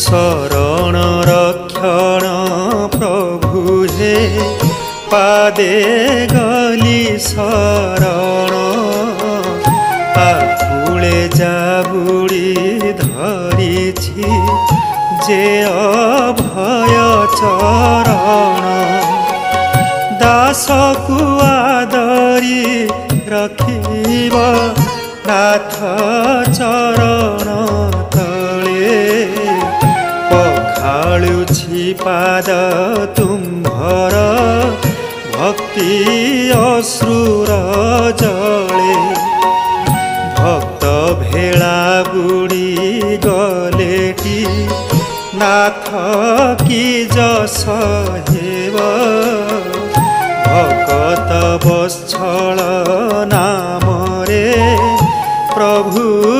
शरण रक्षण प्रभु हे पादे गली शरण आकुले जाबुड़ी धरिछि जे अभय चरण दास को आदरी रखिब नाथ चरण तले पखाळुछि पाद तुम्भर भक्ति अश्रुर जले भक्त भेला बुड़ी गलेटी नाथ की जस हेब भगत बत्सल नाम रे प्रभु